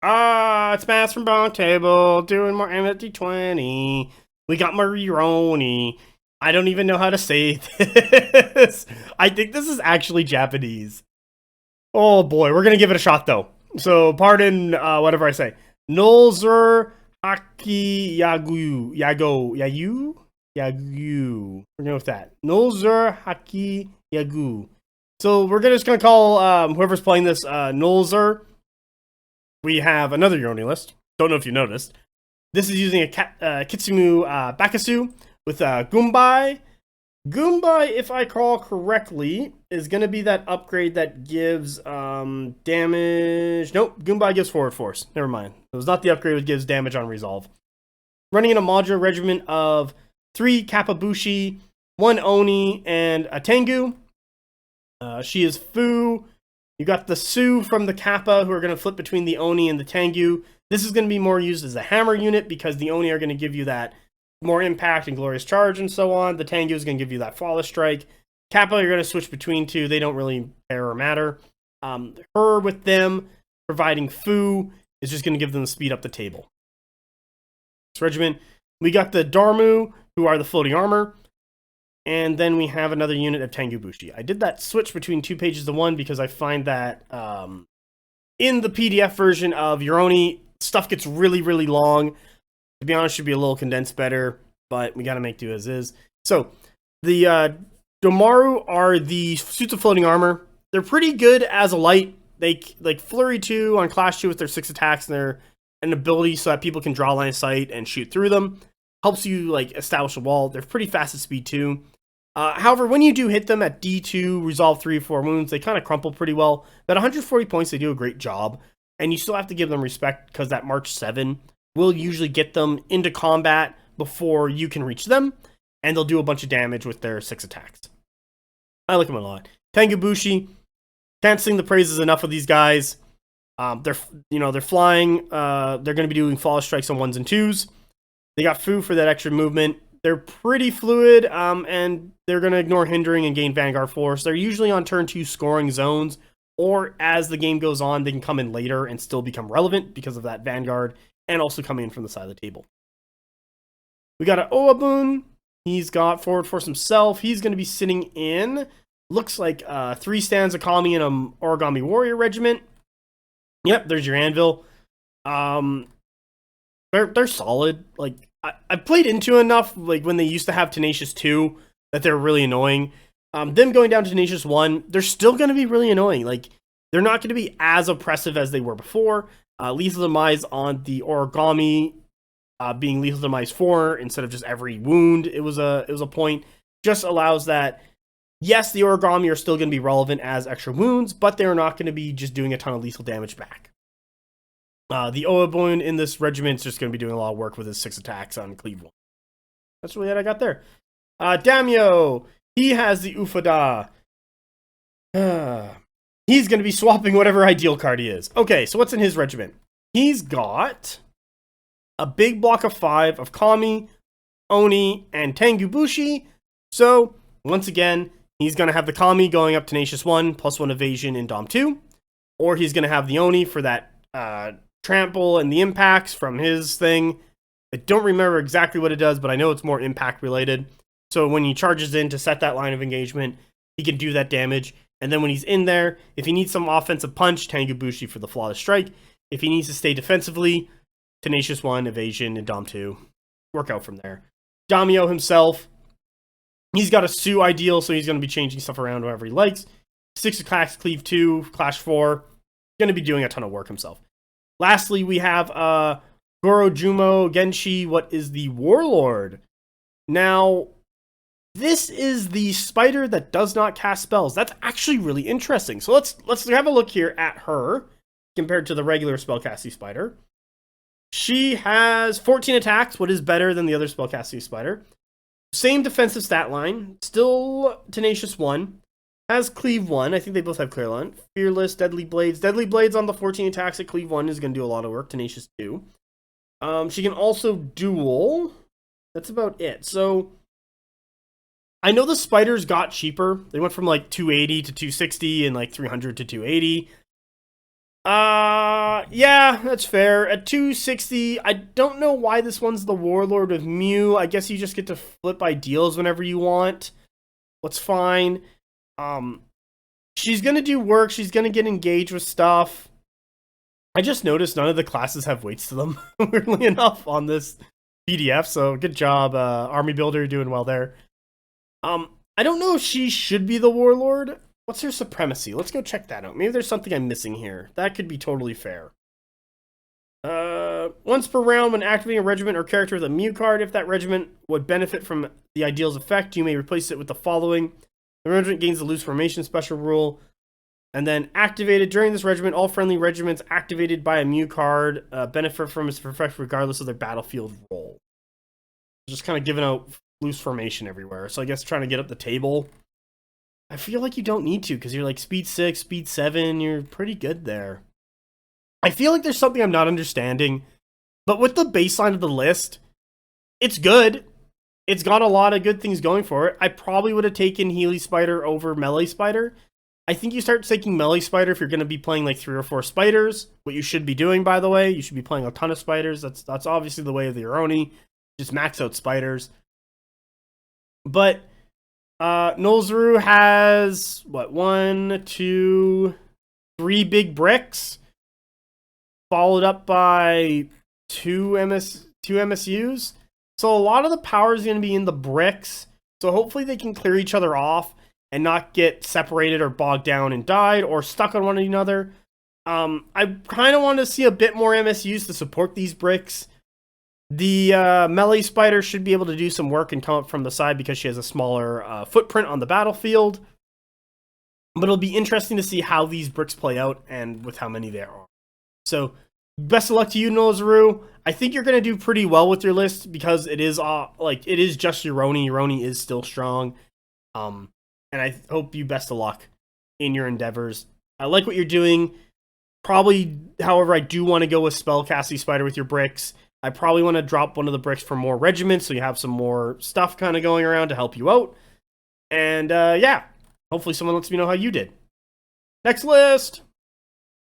It's Matt from BonkTable doing more Amulet D20. We got Marironi. I don't even know how to say this. I think this is actually Japanese. Oh boy, we're gonna give it a shot though. So pardon whatever I say. Nolzurr Hyakki Yagyō. We're going with that. Nolzurr Hyakki Yagyō. So we're just gonna call whoever's playing this Nolzurr. We have another Yoni list. Don't know if you noticed. This is using a Kitsumu Bakasu with Gumbai. Gumbai, if I recall correctly, is going to be that upgrade that gives damage. Nope, Gumbai gives forward force. Never mind. It was not the upgrade that gives damage on resolve. Running in a modular regiment of 3 Kappabushi, 1 Oni, and a Tengu. She is Fu. You got the Su from the Kappa, who are going to flip between the Oni and the Tengu. This is going to be more used as a hammer unit because the Oni are going to give you that more impact and glorious charge and so on. The Tengu is going to give you that flawless strike. Kappa, you're going to switch between two. They don't really care or matter. Her with them providing Fu is just going to give them the speed up the table. This regiment, we got the Darmu, who are the floating armor. And then we have another unit of Tengu Bushi. I did that switch between 2 pages to 1 because I find that in the PDF version of Yoroni, stuff gets really, really long. To be honest, should be a little condensed better, but we got to make do as is. So, the Domaru are the suits of floating armor. They're pretty good as a light. They like Flurry 2 on Clash 2 with their 6 attacks and their ability so that people can draw line of sight and shoot through them. Helps you like establish a wall. They're pretty fast at speed 2. However, when you do hit them at D2, resolve 3 or 4 wounds, they kind of crumple pretty well. But 140 points, they do a great job. And you still have to give them respect because that March 7 will usually get them into combat before you can reach them. And they'll do a bunch of damage with their 6 attacks. I like them a lot. Tengu Bushi, can't sing the praises enough of these guys. They're flying. They're going to be doing flawless strikes on 1s and 2s. They got Fu for that extra movement. They're pretty fluid, and they're going to ignore hindering and gain Vanguard force. They're usually on turn 2 scoring zones, or as the game goes on, they can come in later and still become relevant because of that Vanguard, and also come in from the side of the table. We got an Oabun. He's got forward force himself. He's going to be sitting in, looks like 3 stands of Kami in an Origami Warrior regiment. Yep, there's your anvil. They're solid. Like, I played into enough, like when they used to have Tenacious 2, that they're really annoying. Them going down to Tenacious 1, they're still going to be really annoying. Like, they're not going to be as oppressive as they were before. Lethal Demise on the Origami being Lethal Demise 4 instead of just every wound. It was a point. Just allows that, yes, the Origami are still going to be relevant as extra wounds, but they're not going to be just doing a ton of lethal damage back. The Oabun in this regiment is just going to be doing a lot of work with his 6 attacks on Cleave 1. That's really what I got there. Daimyo, he has the Ufada. He's going to be swapping whatever ideal card he is. Okay, so what's in his regiment? He's got a big block of 5 of Kami, Oni, and Tengu Bushi. So, once again, he's going to have the Kami going up Tenacious 1, +1 evasion in Dom 2. Or he's going to have the Oni for that trample and the impacts from his thing. I don't remember exactly what it does, but I know it's more impact related. So when he charges in to set that line of engagement, he can do that damage. And then when he's in there, if he needs some offensive punch, Tengu Bushi for the flawless strike. If he needs to stay defensively, Tenacious 1, evasion, and Dom 2. Work out from there. Daimyo himself, he's got a Su ideal, so he's going to be changing stuff around wherever he likes. 6 attacks, Cleave 2, Clash 4. Going to be doing a ton of work himself. Lastly, we have Gorojumo Genshi, what is the Warlord. Now, this is the spider that does not cast spells. That's actually really interesting. So let's have a look here at her compared to the regular spellcasting spider. She has 14 attacks, what is better than the other spellcasting spider. Same defensive stat line, still Tenacious 1. Has Cleave 1. I think they both have Clear Line. Fearless, Deadly Blades. Deadly Blades on the 14 attacks at Cleave 1 is going to do a lot of work. Tenacious 2. She can also duel. That's about it. So, I know the spiders got cheaper. They went from like 280 to 260 and like 300 to 280. Yeah, that's fair. At 260, I don't know why this one's the Warlord with Mew. I guess you just get to flip ideals whenever you want. That's fine. She's gonna do work. She's gonna get engaged with stuff. I just noticed none of the classes have weights to them, weirdly enough, on this PDF. So good job, Army Builder. You're doing well there. I don't know if she should be the Warlord. What's her supremacy? Let's go check that out. Maybe there's something I'm missing here. That could be totally fair. Once per round, when activating a regiment or character with a Mew card, if that regiment would benefit from the ideal's effect, you may replace it with the following. The regiment gains the loose formation special rule. And then activated during this regiment, all friendly regiments activated by a Mew card benefit from its effect regardless of their battlefield role. Just kind of giving out loose formation everywhere. So I guess trying to get up the table. I feel like you don't need to because you're like speed 6, speed 7. You're pretty good there. I feel like there's something I'm not understanding. But with the baseline of the list, it's good. It's got a lot of good things going for it. I probably would have taken Healy Spider over Melee Spider. I think you start taking Melee Spider if you're going to be playing like 3 or 4 spiders. What you should be doing, by the way, you should be playing a ton of spiders. That's obviously the way of the Ironi. Just max out spiders. But Nolzurr has, what, 1, 2, 3 big bricks, followed up by 2 MSUs. So a lot of the power is going to be in the bricks. So hopefully they can clear each other off and not get separated or bogged down and died or stuck on one another. I kind of want to see a bit more MSUs to support these bricks. The Melee Spider should be able to do some work and come up from the side because she has a smaller footprint on the battlefield. But it'll be interesting to see how these bricks play out and with how many there are. So, best of luck to you, Nolzurr. I think you're going to do pretty well with your list because it is it is just Ironi. Ironi is still strong. And I hope you best of luck in your endeavors. I like what you're doing. Probably, however, I do want to go with Spellcasting Spider with your bricks. I probably want to drop one of the bricks for more regiments so you have some more stuff kind of going around to help you out. And yeah, hopefully someone lets me know how you did. Next list!